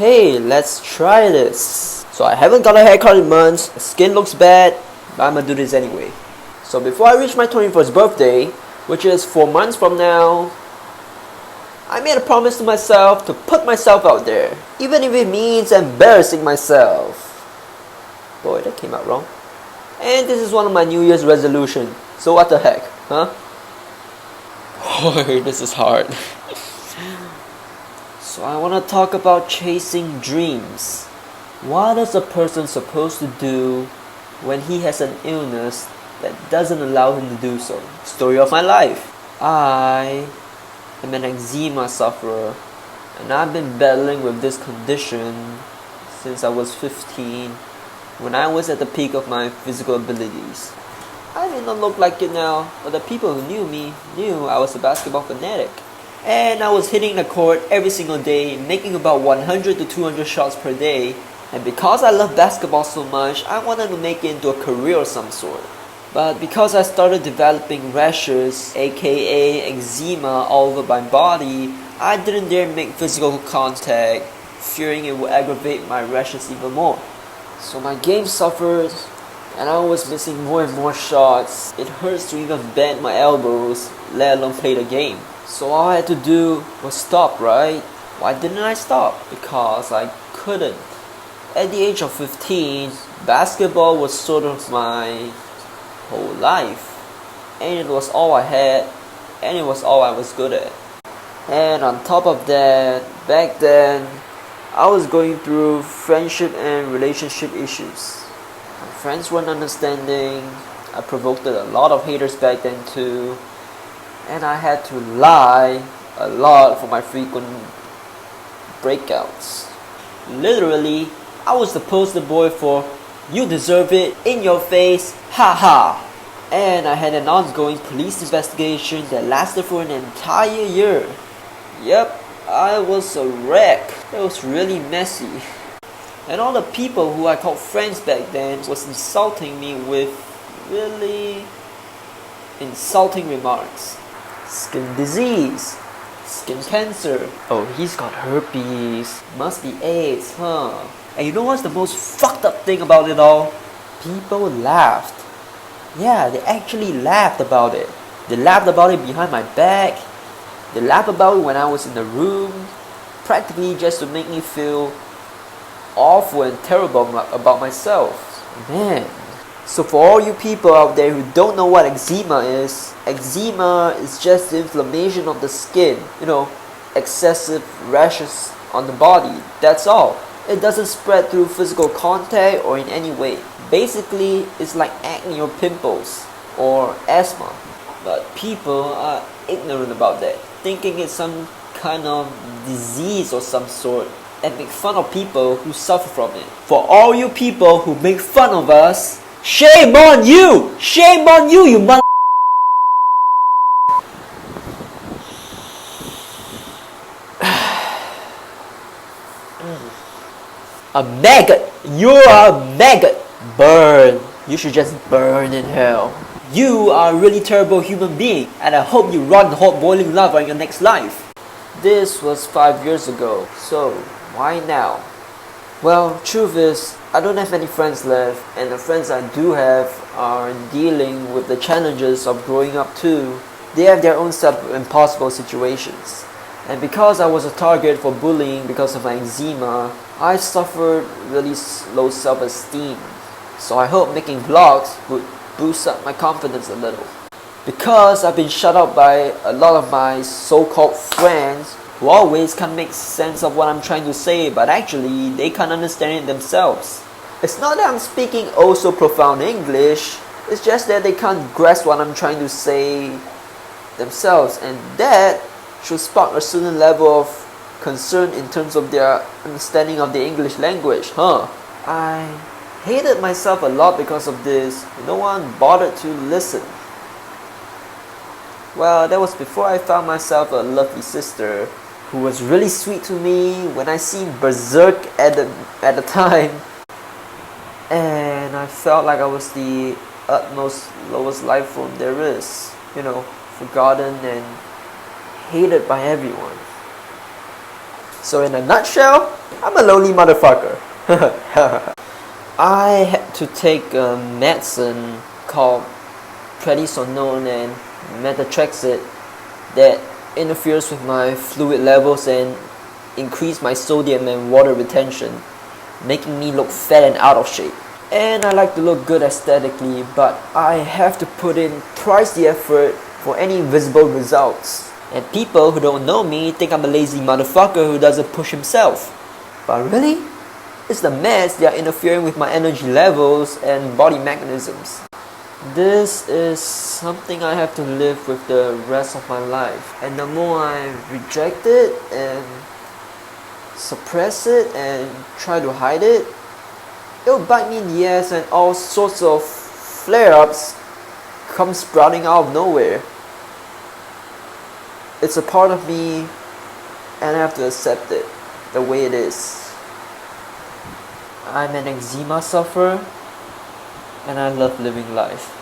Okay, let's try this. So I haven't got a haircut in months, the skin looks bad, but I'm gonna do this anyway. So before I reach my 21st birthday, which is 4 months from now, I made a promise to myself to put myself out there, even if it means embarrassing myself. Boy, that came out wrong. And this is one of my New Year's resolutions, so what the heck, huh? Boy, this is hard. So I want to talk about chasing dreams. What is a person supposed to do when he has an illness that doesn't allow him to do so? Story of my life. I am an eczema sufferer, and I've been battling with this condition since I was 15, when I was at the peak of my physical abilities. I may not look like it now, but the people who knew me knew I was a basketball fanatic. And I was hitting the court every single day, making about 100 to 200 shots per day. And because I love basketball so much, I wanted to make it into a career of some sort. But because I started developing rashes, aka eczema, all over my body, I didn't dare make physical contact, fearing it would aggravate my rashes even more. So my game suffered, and I was missing more and more shots. It hurts to even bend my elbows, let alone play the game. So all I had to do was stop, right? Why didn't I stop? Because I couldn't. At the age of 15, basketball was sort of my whole life. And it was all I had, and it was all I was good at. And on top of that, back then, I was going through friendship and relationship issues. My friends weren't understanding. I provoked a lot of haters back then too. And I had to lie a lot for my frequent breakouts. Literally, I was the poster boy for "you deserve it, in your face, haha." And I had an ongoing police investigation that lasted for an entire year. Yep, I was a wreck. It was really messy. And all the people who I called friends back then was insulting me with really insulting remarks. Skin disease, skin cancer, oh, he's got herpes, must be AIDS, huh? And you know what's the most fucked up thing about it all? People laughed. Yeah, they actually laughed about it. They laughed about it behind my back. They laughed about it when I was in the room, practically just to make me feel awful and terrible about myself. Man. So for all you people out there who don't know what eczema is just the inflammation of the skin. You know, excessive rashes on the body. That's all. It doesn't spread through physical contact or in any way. Basically, it's like acne or pimples or asthma. But people are ignorant about that, thinking it's some kind of disease or some sort, and make fun of people who suffer from it. For all you people who make fun of us, shame on you! Shame on you, you mother... A maggot! You're a maggot! Burn! You should just burn in hell. You are a really terrible human being, and I hope you rot in hot boiling lava in your next life. This was 5 years ago, so why now? Well, truth is, I don't have any friends left, and the friends I do have are dealing with the challenges of growing up too. They have their own set of impossible situations. And because I was a target for bullying because of my eczema, I suffered really low self-esteem. So I hope making vlogs would boost up my confidence a little. Because I've been shut out by a lot of my so-called friends who always can't make sense of what I'm trying to say, but actually they can't understand it themselves. It's not that I'm speaking oh so profound English, it's just that they can't grasp what I'm trying to say themselves, and that should spark a certain level of concern in terms of their understanding of the English language, huh? I hated myself a lot because of this. No one bothered to listen. Well, that was before I found myself a lovely sister who was really sweet to me when I seemed berserk at the time, and I felt like I was the utmost lowest life form there is, you know, forgotten and hated by everyone. So in a nutshell, I'm a lonely motherfucker. I had to take a medicine called prednisone and methotrexate that interferes with my fluid levels and increase my sodium and water retention, making me look fat and out of shape. And I like to look good aesthetically, but I have to put in twice the effort for any visible results. And people who don't know me think I'm a lazy motherfucker who doesn't push himself. But really, it's the meds that are interfering with my energy levels and body mechanisms. This is something I have to live with the rest of my life. And the more I reject it and suppress it and try to hide it, it'll bite me in the ass and all sorts of flare-ups come sprouting out of nowhere. It's a part of me and I have to accept it the way it is. I'm an eczema sufferer and I love living life.